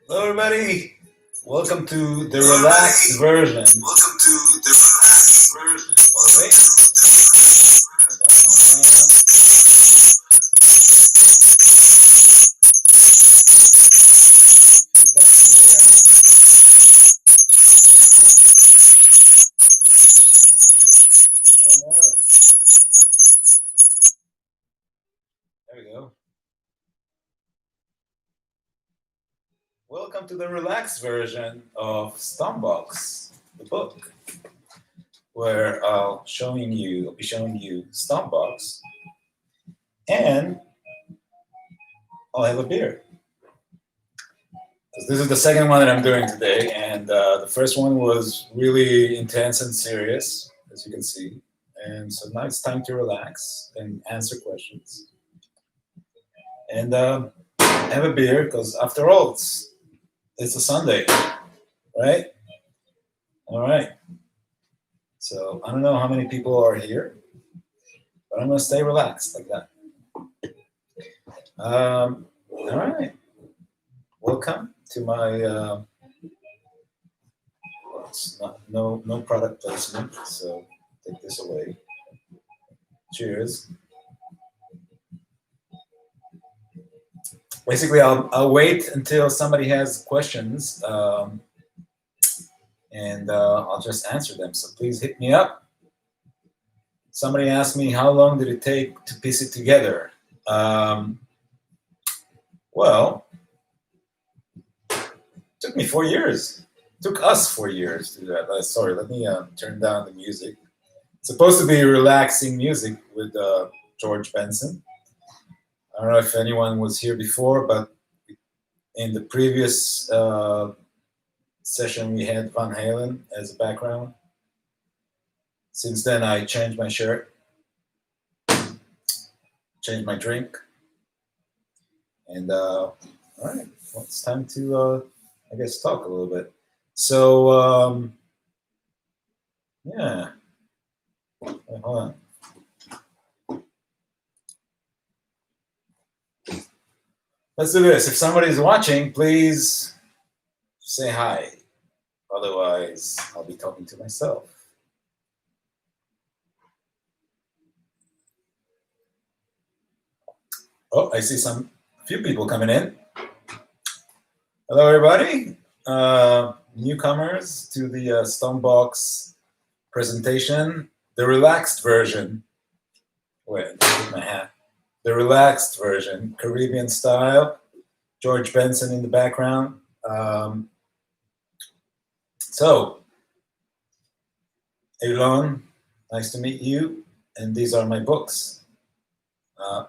Hello, everybody. Welcome to the relaxed version. Welcome to the relaxed version. Oh, wait. There we go. Welcome to the relaxed version of Stompbox, the book, where I'll be showing you Stompbox, and I'll have a beer. This is the second one that I'm doing today, and the first one was really intense and serious, as you can see. And so now it's time to relax and answer questions. And have a beer, because after all, it's a Sunday, right? All right. So I don't know how many people are here, but I'm going to stay relaxed like that. All right. Welcome to my, well, it's not, no product placement, so take this away. Cheers. Basically, I'll wait until somebody has questions, and I'll just answer them. So please hit me up. Somebody asked me, how long did it take to piece it together? Well, it took me 4 years. It took us 4 years to do that. Sorry, let me turn down the music. It's supposed to be relaxing music with George Benson. I don't know if anyone was here before, but in the previous session, we had Van Halen as a background. Since then, I changed my shirt, changed my drink, and all right, well, it's time to, I guess, talk a little bit. So, yeah, wait, hold on. Let's do this. If somebody's watching, please say hi. Otherwise, I'll be talking to myself. Oh, I see few people coming in. Hello, everybody. Newcomers to the Stompbox presentation, the relaxed version. Wait, get my hat. The relaxed version, Caribbean style. George Benson in the background. So, Eilon, nice to meet you. And these are my books.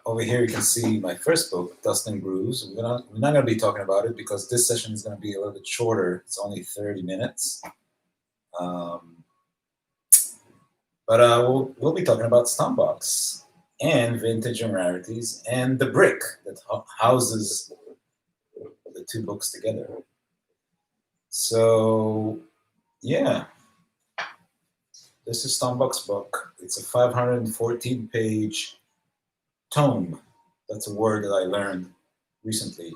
Over here, you can see my first book, Dust and Grooves. We're not going to be talking about it because this session is going to be a little bit shorter. It's only 30 minutes. But we'll be talking about Stompbox and Vintage and Rarities and the brick that houses the two books together. So, yeah. This is Stompbox book. It's a 514-page tome. That's a word that I learned recently.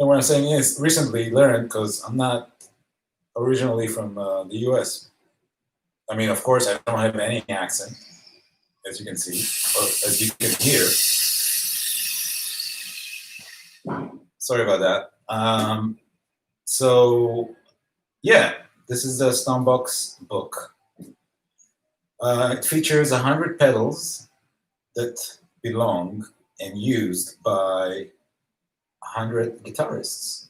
And what I'm saying is recently learned because I'm not originally from the US. I mean, of course, I don't have any accent, as you can see, or as you can hear. Sorry about that. So, yeah, this is the Stompbox book. It features 100 pedals that belong and used by 100 guitarists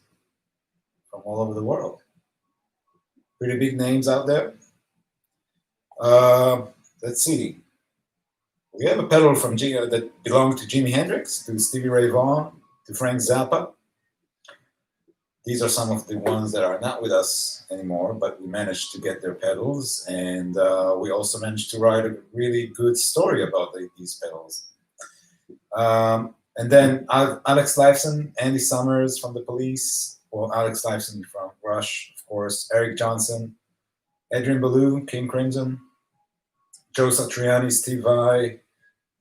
from all over the world. Pretty big names out there. Let's see. We have a pedal from that belonged to Jimi Hendrix, to Stevie Ray Vaughan, to Frank Zappa. These are some of the ones that are not with us anymore, but we managed to get their pedals, and we also managed to write a really good story about these pedals. And then Alex Lifeson, Andy Summers from The Police, or Alex Lifeson from Rush, of course, Eric Johnson, Adrian Belew, King Crimson, Joe Satriani, Steve Vai,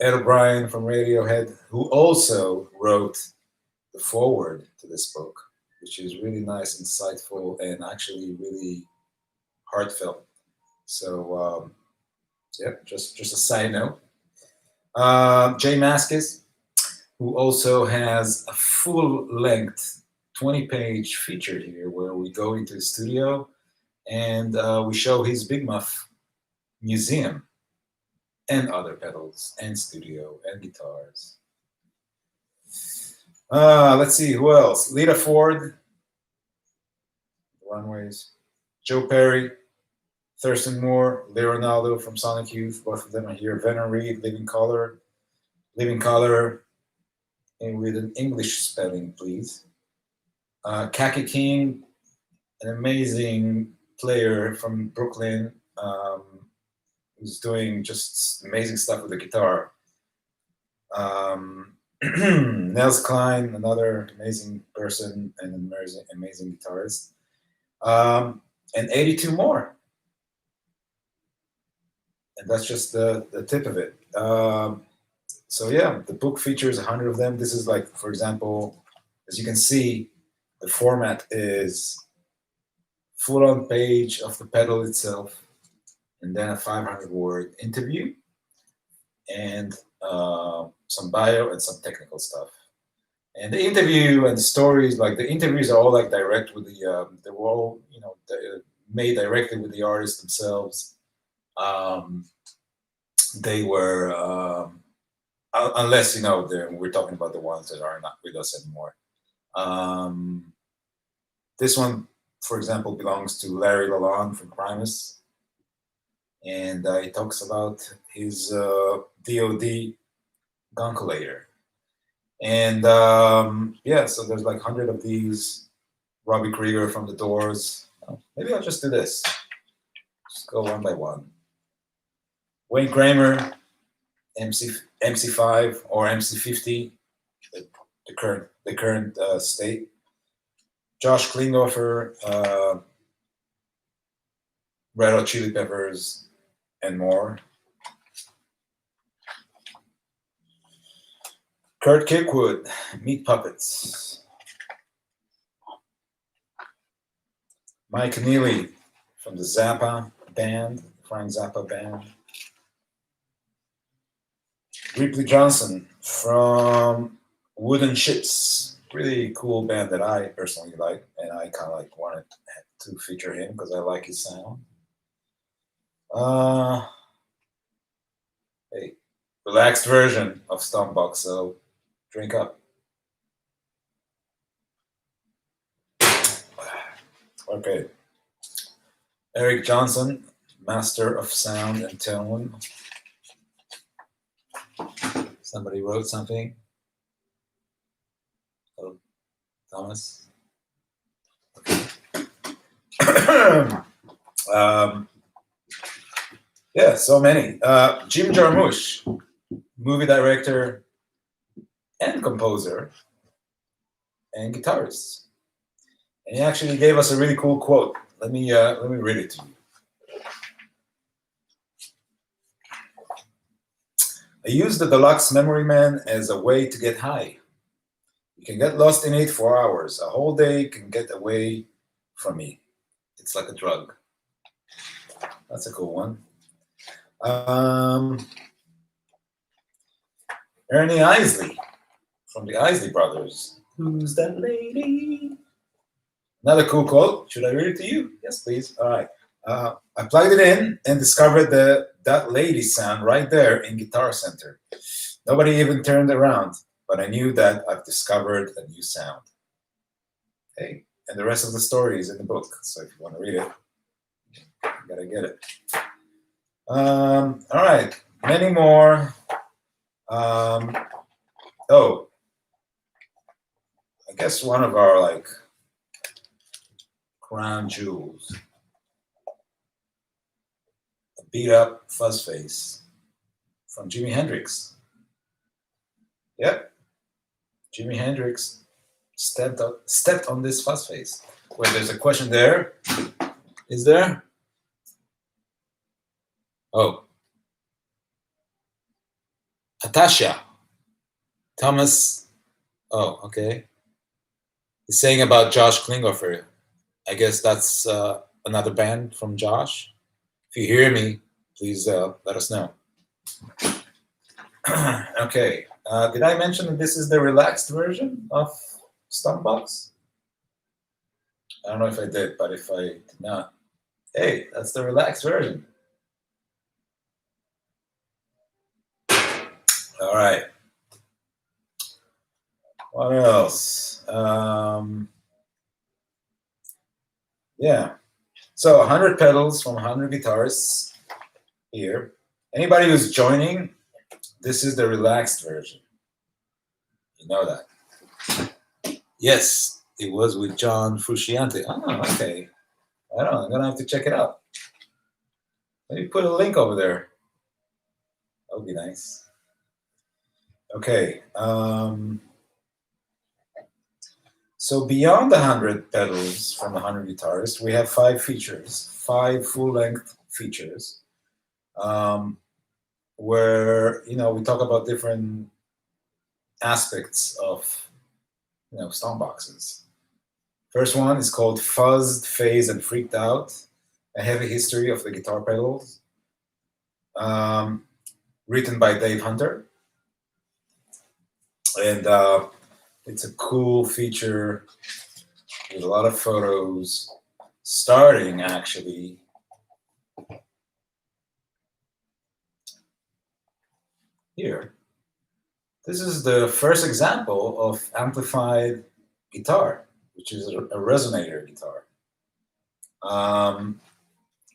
Ed O'Brien from Radiohead, who also wrote the foreword to this book. which is really nice, insightful, and actually really heartfelt. So, yeah, just a side note. Jay Maskis, who also has a full-length 20-page feature here where we go into the studio and we show his Big Muff museum and other pedals and studio and guitars. Let's see, who else? Lita Ford, Runways, Joe Perry, Thurston Moore, Leonardo from Sonic Youth, both of them are here. Venom Reed, Living Color, and with an English spelling, please. Kaki King, an amazing player from Brooklyn, who's doing just amazing stuff with the guitar. Nels Klein, another amazing person and an amazing guitarist. And 82 more. And that's just the tip of it. So yeah, the book features 100 of them. This is like, for example, as you can see, the format is full-on page of the pedal itself, and then a 500-word interview, and some bio and some technical stuff. And the interview and the stories, like the interviews are all like direct with the, they were all, made directly with the artists themselves. They were, unless, we're talking about the ones that are not with us anymore. This one, for example, belongs to Larry Lalonde from Primus. And he talks about his DOD Gonculator. And yeah, so there's like 100 of these. Robbie Krieger from The Doors. Maybe I'll just do this. Just go one by one. Wayne Kramer, MC5 or MC50, the current state. Josh Klinghoffer, Red Hot Chili Peppers, and more. Kurt Kirkwood, Meat Puppets. Mike Neely from the Zappa band, Frank Zappa band. Ripley Johnson from Wooden Ships, really cool band that I personally like, and I kind of like wanted to feature him because I like his sound. Hey, relaxed version of Stompbox, so drink up. Okay. Eric Johnson, master of sound and tone. Somebody wrote something. Oh, Thomas. Okay. Yeah, so many. Jim Jarmusch, movie director and composer and guitarist. And he actually gave us a really cool quote. Let me read it to you. I use the Deluxe Memory Man as a way to get high. You can get lost in it for hours. A whole day can get away from me. It's like a drug. That's a cool one. Ernie Isley from the Isley Brothers. Who's that lady? Another cool quote. Should I read it to you? Yes, please. All right. I plugged it in and discovered that lady sound right there in Guitar Center. Nobody even turned around, but I knew that I've discovered a new sound. Hey, and the rest of the story is in the book, so if you want to read it, you gotta get it. All right, many more. Oh, I guess one of our crown jewels. A beat up fuzz face from Jimi Hendrix. Yep, Jimi Hendrix stepped on this fuzz face. Wait, there's a question there. Is there? Oh. Atasha. Thomas. Oh, okay. He's saying about Josh Klinghoffer. I guess that's another band from Josh. If you hear me, please let us know. Okay. Did I mention that this is the relaxed version of Stompbox? I don't know if I did, but if I did not, hey, that's the relaxed version. All right. What else? Yeah. So 100 pedals from 100 guitarists here. Anybody who's joining, this is the relaxed version. You know that. Yes, it was with John Frusciante. Oh, okay. I don't know. I'm going to have to check it out. Maybe put a link over there. That would be nice. Okay. So beyond the 100 pedals from the 100 guitarists, we have 5 features, 5 full-length features, where we talk about different aspects of Stompboxes. First one is called Fuzzed, Phased, and Freaked Out: A Heavy History of the Guitar Pedals, written by Dave Hunter, and it's a cool feature with a lot of photos, starting actually here. This is the first example of amplified guitar, which is a resonator guitar.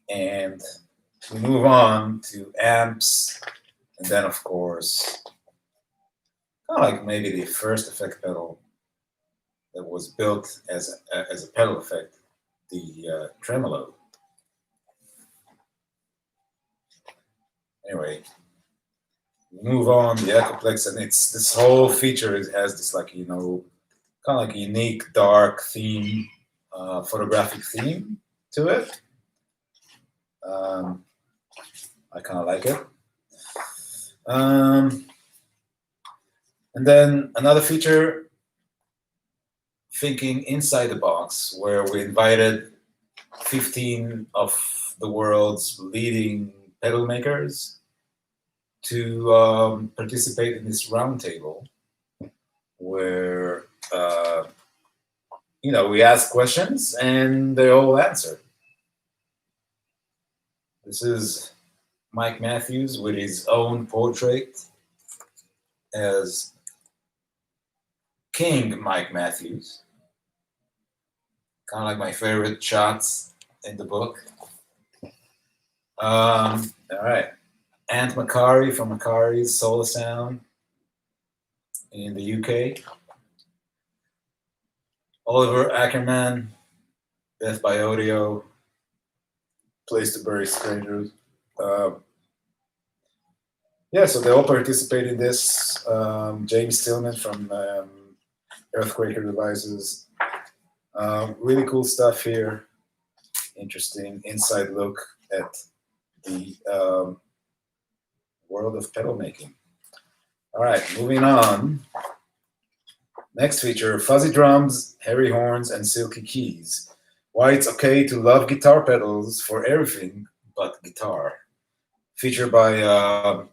And we move on to amps, and then of course, kind of like maybe the first effect pedal that was built as a pedal effect, the tremolo. Anyway, move on the Echoplex, and it's this whole feature has this kind of like a unique dark theme, photographic theme to it. I kind of like it. And then another feature, thinking inside the box, where we invited 15 of the world's leading pedal makers to participate in this roundtable, where we ask questions and they all answer. This is Mike Matthews with his own portrait as King Mike Matthews. Kind of like my favorite shots in the book. All right. Ant Macari from Macari's Soul Sound in the UK. Oliver Ackerman, Death by Audio, Place to Bury Strangers. So they all participate in this. James Stillman from Earthquaker Devices. Really cool stuff here. Interesting inside look at the world of pedal making. All right, moving on. Next feature, fuzzy drums, hairy horns, and silky keys. Why it's okay to love guitar pedals for everything but guitar. Featured by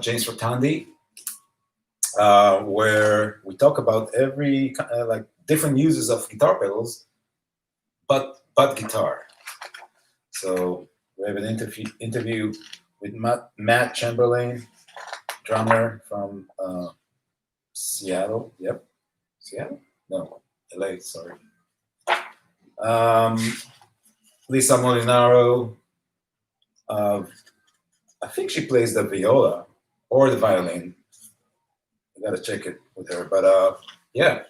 James Rotondi, where we talk about every different uses of guitar pedals, but guitar. So we have an interview with Matt Chamberlain, drummer from Seattle. Yep, Seattle? No, LA. Sorry. Lisa Molinaro. I think she plays the viola or the violin. I gotta check it with her, but yeah,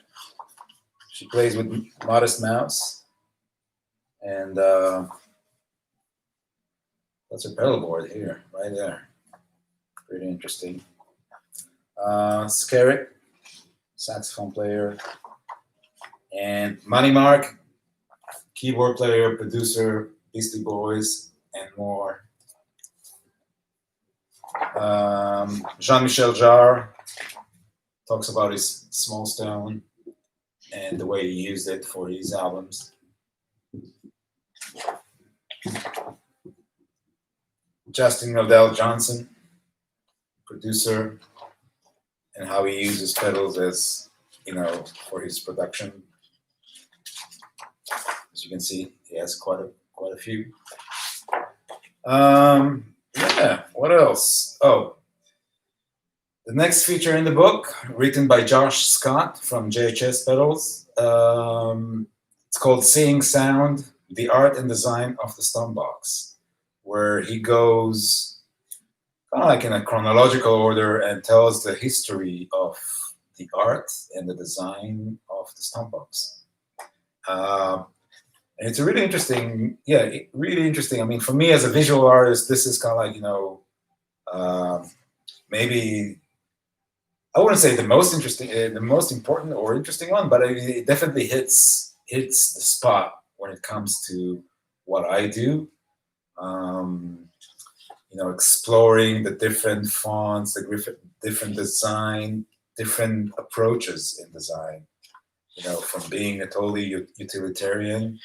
she plays with Modest Mouse, and that's her pedal board here, right there. Pretty interesting. Skerritt, saxophone player, and Money Mark, keyboard player, producer, Beastie Boys, and more. Jean-Michel Jarre talks about his small stone, and the way he used it for his albums. Justin Noldell Johnson, producer, and how he uses pedals as, for his production. As you can see, he has quite a few. Yeah, what else? Oh, the next feature in the book, written by Josh Scott from JHS Pedals. It's called Seeing Sound, the Art and Design of the Stompbox, where he goes kind of like in a chronological order and tells the history of the art and the design of the Stompbox. And it's a really interesting, really interesting. I mean, for me as a visual artist, this is kind of like, maybe, I wouldn't say the most interesting, the most important or interesting one, but it definitely hits the spot when it comes to what I do. Exploring the different fonts, the different design, different approaches in design. From being a totally utilitarian,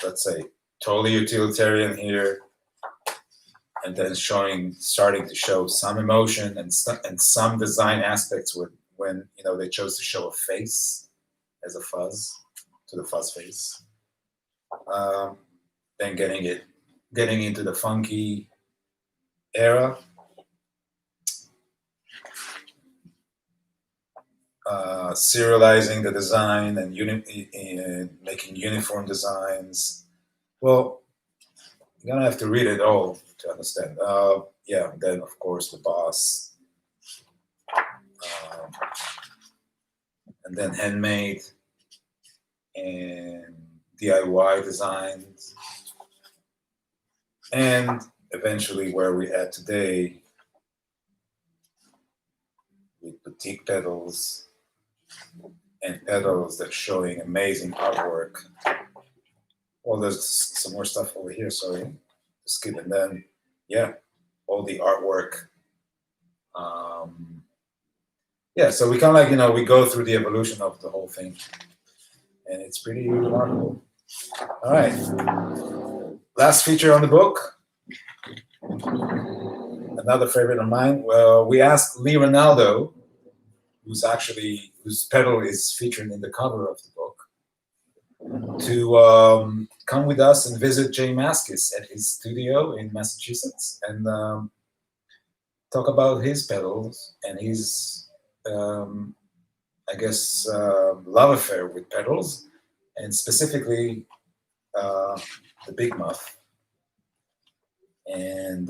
let's say totally utilitarian here, and then starting to show some emotion and some design aspects when they chose to show a face as a fuzz to the fuzz face. Then getting into the funky era. Serializing the design and making uniform designs. Well, you're gonna have to read it all to understand. Then of course the boss, and then handmade and DIY designs, and eventually where we're at today with boutique pedals and pedals that's showing amazing artwork. Well, there's some more stuff over here, sorry. Skip, and then, all the artwork. So we kind of like, we go through the evolution of the whole thing. And it's pretty remarkable. All right. Last feature on the book. Another favorite of mine. Well, we asked Lee Ronaldo, whose pedal is featured in the cover of the book, to come with us and visit Jay Maskis at his studio in Massachusetts and talk about his pedals and his, love affair with pedals, and specifically the Big Muff. And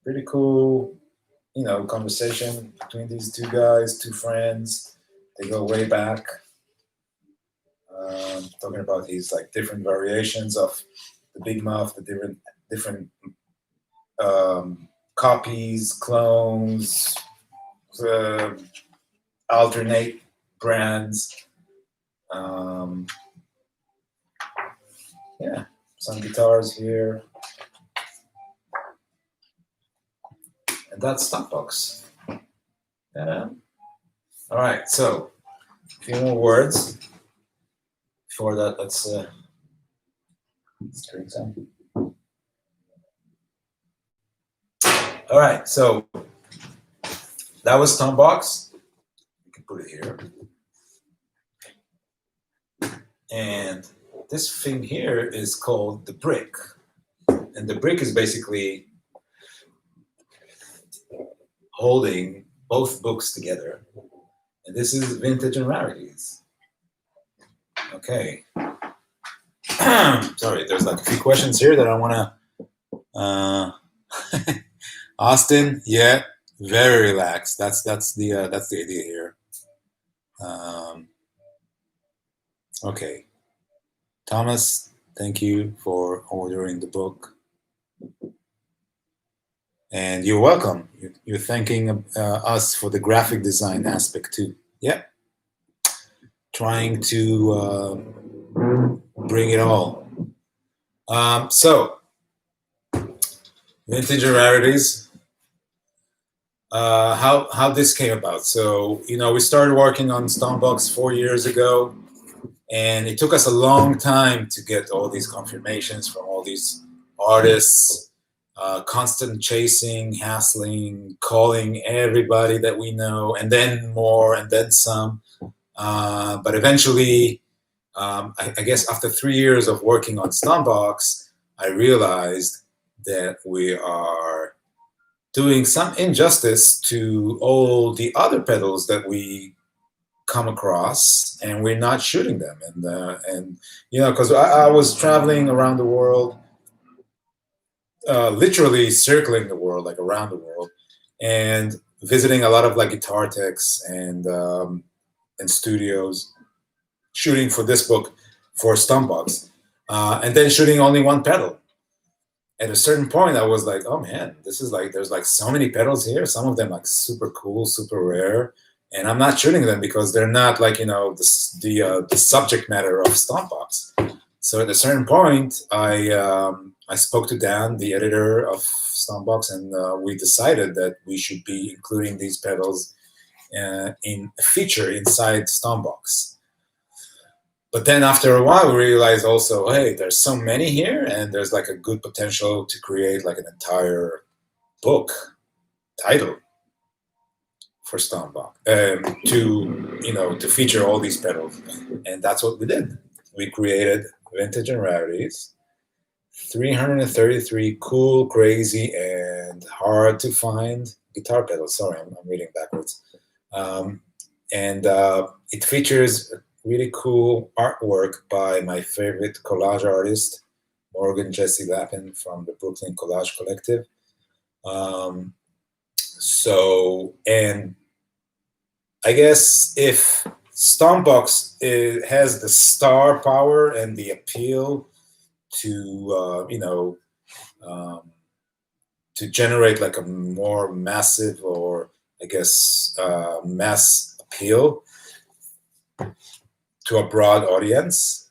pretty cool, conversation between these two guys, two friends. They go way back. Talking about these like different variations of the Big Muff, the different copies, clones, alternate brands. Some guitars here. And that's Stompbox. Yeah. All right, so a few more words. Before that, let's drink some. All right, so that was Stompbox. You can put it here. And this thing here is called the brick. And the brick is basically holding both books together. And this is Vintage and Rarities. Okay. Sorry, there's like a few questions here that I want to. Austin, yeah, very relaxed. That's the idea here. Okay. Thomas, thank you for ordering the book. And you're welcome. You're thanking us for the graphic design aspect too. Yeah. Trying to bring it all. So, Vintage and Rarities. how this came about. So, we started working on Stompbox 4 years ago, and it took us a long time to get all these confirmations from all these artists, constant chasing, hassling, calling everybody that we know, and then more, and then some. But eventually, I guess after 3 years of working on Stompbox, I realized that we are doing some injustice to all the other pedals that we come across, and we're not shooting them. And because I was traveling around the world, literally circling the world, like around the world, and visiting a lot of like guitar techs and studios, shooting for this book for Stompbox, and then shooting only one pedal. At a certain point, I was like, oh man, this is like, there's like so many pedals here. Some of them like super cool, super rare, and I'm not shooting them because they're not like the subject matter of Stompbox. So at a certain point, I spoke to Dan, the editor of Stompbox, and we decided that we should be including these pedals in a feature inside Stompbox. But then after a while, we realized also, hey, there's so many here, and there's like a good potential to create like an entire book title for Stompbox, to feature all these pedals, and that's what we did. We created Vintage and Rarities, 333 cool, crazy, and hard to find guitar pedals. Sorry, I'm reading backwards. And it features really cool artwork by my favorite collage artist, Morgan Jesse Lappin from the Brooklyn Collage Collective. And I guess if Stompbox has the star power and the appeal to, to generate like a more massive, or I guess mass appeal to a broad audience,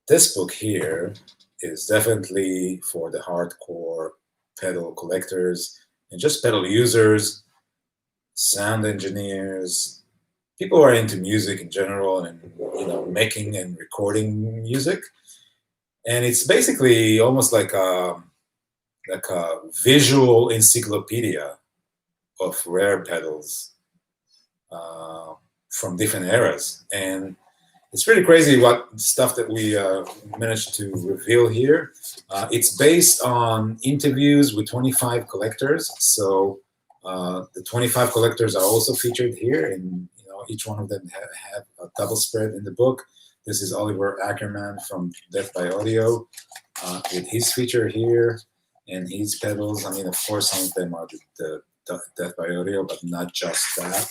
this book here is definitely for the hardcore pedal collectors and just pedal users, sound engineers, people who are into music in general, and making and recording music. And it's basically almost like a visual encyclopedia of rare pedals from different eras. And it's pretty crazy what stuff that we managed to reveal here. It's based on interviews with 25 collectors. So the 25 collectors are also featured here, and each one of them have a double spread in the book. This is Oliver Ackerman from Death by Audio with his feature here and his pedals. I mean, of course, some of them are the Death by Audio, but not just that.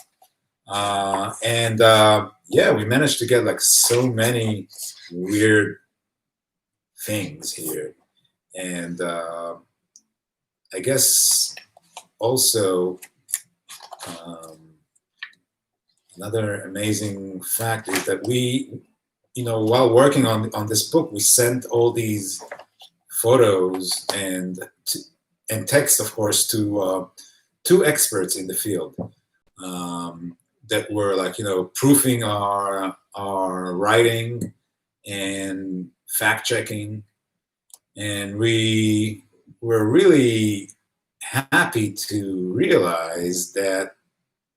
We managed to get like so many weird things here. And I guess also another amazing fact is that we, while working on this book, we sent all these photos and text, of course, to two experts in the field. That were like, proofing our writing and fact checking. And we were really happy to realize that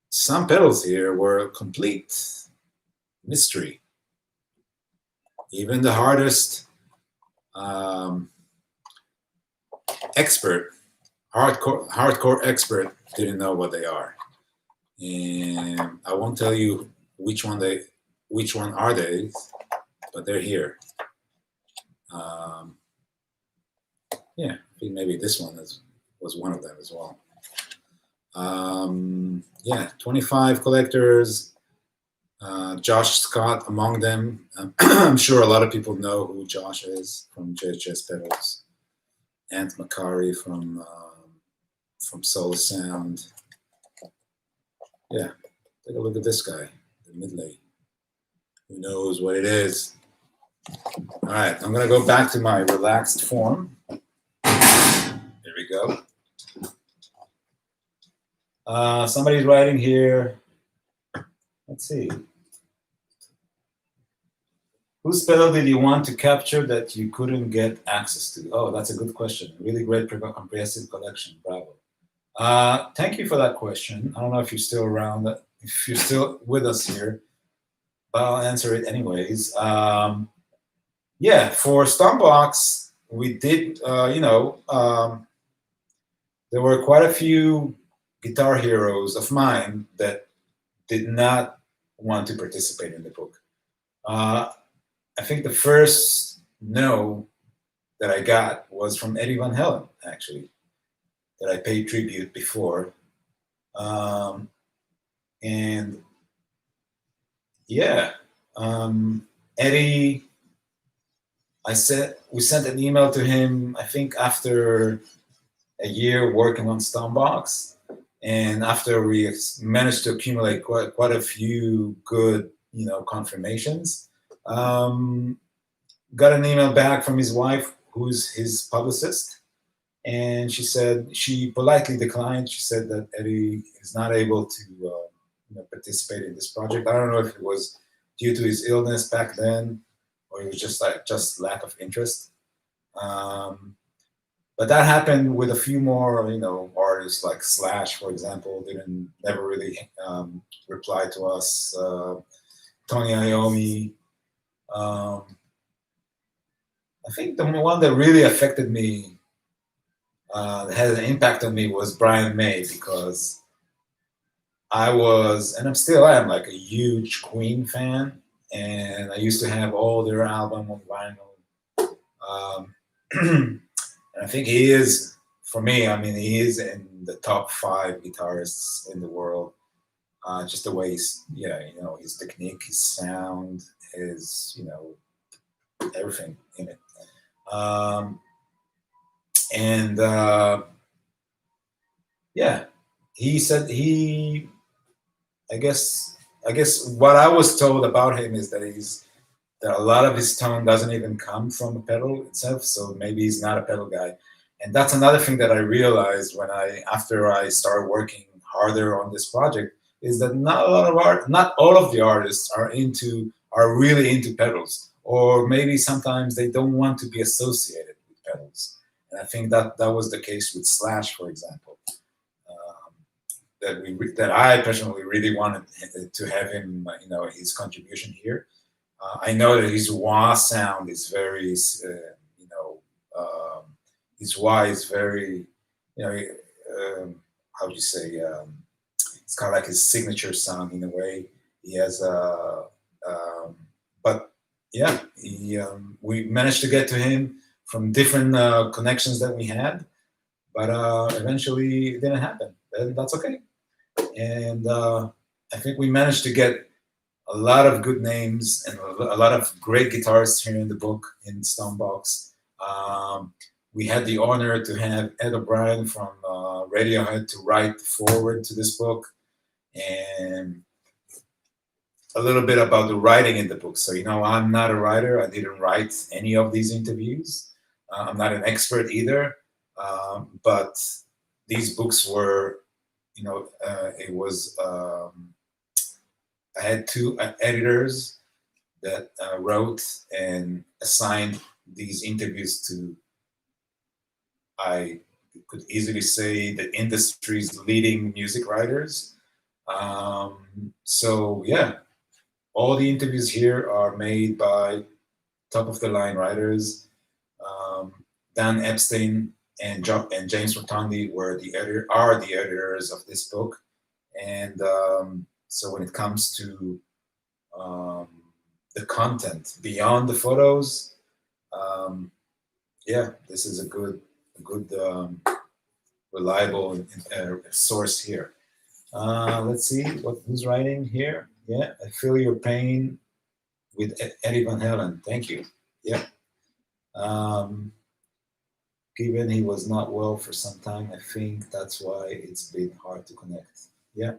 some pedals here were a complete mystery. Even the hardest hardcore expert didn't know what they are. And I won't tell you which one are they, but they're here. I think maybe this one was one of them as well. 25 collectors, Josh Scott among them. I'm sure a lot of people know who Josh is from JHS Pedals. Ant Macari from Soul Sound. Yeah, take a look at this guy, the Midley. Who knows what it is? All right, I'm gonna go back to my relaxed form. Here we go. Somebody's writing here. Let's see. Whose pedal did you want to capture that you couldn't get access to? Oh, that's a good question. Really great comprehensive collection. Bravo. Thank you for that question. I don't know if you're still around, if you're still with us here, but I'll answer it anyways. Yeah, for Stompbox, we did, there were quite a few guitar heroes of mine that did not want to participate in the book. I think the first no that I got was from Eddie Van Halen, actually, that I paid tribute before. And yeah, Eddie, we sent an email to him, I think after a year working on Stompbox, and after we managed to accumulate quite a few good, confirmations. Got an email back from his wife, who's his publicist, and she politely declined. She said that Eddie is not able to participate in this project. I don't know if it was due to his illness back then, or it was just lack of interest. But that happened with a few more, artists like Slash, for example, never really reply to us. Tony Iommi. I think the one that really affected me, had an impact on me, was Brian May, because I was, and I am like a huge Queen fan, and I used to have all their album on vinyl. And I think he is, for me, he is in the top 5 guitarists in the world. Just the way his technique, his sound, his, everything in it. Yeah, he said I guess what I was told about him is that that a lot of his tone doesn't even come from the pedal itself, so maybe he's not a pedal guy. And that's another thing that I realized after I started working harder on this project, is that not all of the artists are really into pedals, or maybe sometimes they don't want to be associated with pedals. And I think that was the case with Slash, for example. That I personally really wanted to have him, his contribution here. I know that his wah sound is very, his wah is very, how would you say, it's kind of like his signature sound in a way. He has but yeah, we managed to get to him from different connections that we had, but eventually it didn't happen, and that's okay. And I think we managed to get a lot of good names and a lot of great guitarists here in the book, in Stompbox. We had the honor to have Ed O'Brien from Radiohead to write the foreword to this book, and a little bit about the writing in the book. So, I'm not a writer. I didn't write any of these interviews. I'm not an expert either. But these books were, it was, I had 2 editors that wrote and assigned these interviews to, I could easily say, the industry's leading music writers. So yeah, all the interviews here are made by top of the line writers. Dan Epstein and James Rotondi are the editors of this book. And so when it comes to the content beyond the photos, yeah, this is a good reliable source here. Let's see who's writing here. Yeah, I feel your pain with Eddie Van Halen. Thank you. Yeah. Given he was not well for some time, I think that's why it's been hard to connect. Yeah,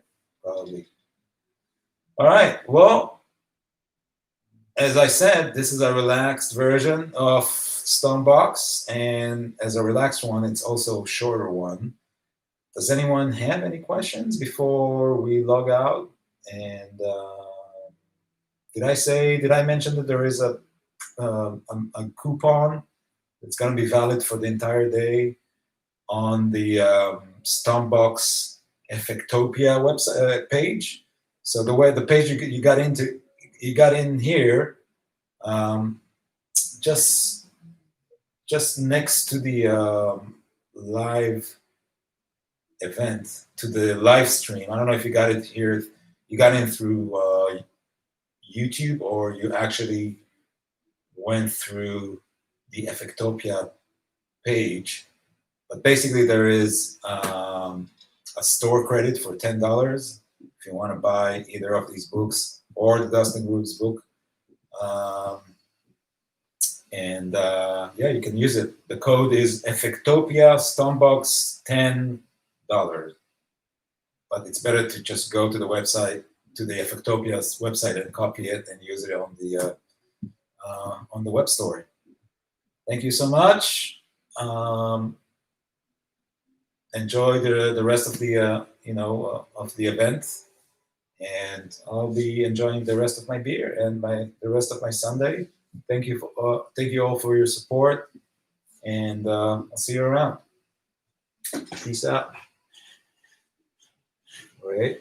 probably. All right. Well, as I said, this is a relaxed version of Stompbox, and as a relaxed one, it's also a shorter one. Does anyone have any questions before we log out? And did I mention that there is a coupon that's going to be valid for the entire day on the Stompbox Effectopia website page? So the page you got in here, just next to the live event, to the live stream. I don't know if you got it here. You got in through YouTube, or you actually went through the Effectopia page. But basically, there is a store credit for $10 if you want to buy either of these books or the Dustin Group's book. Yeah, you can use it. The code is Effectopia Stompbox $10. But it's better to just go to the website, to the Effectopia's website, and copy it and use it on the web store. Thank you so much. Enjoy the rest of the of the event, and I'll be enjoying the rest of my beer and the rest of my Sunday. Thank you all for your support, and I'll see you around. Peace out. All right.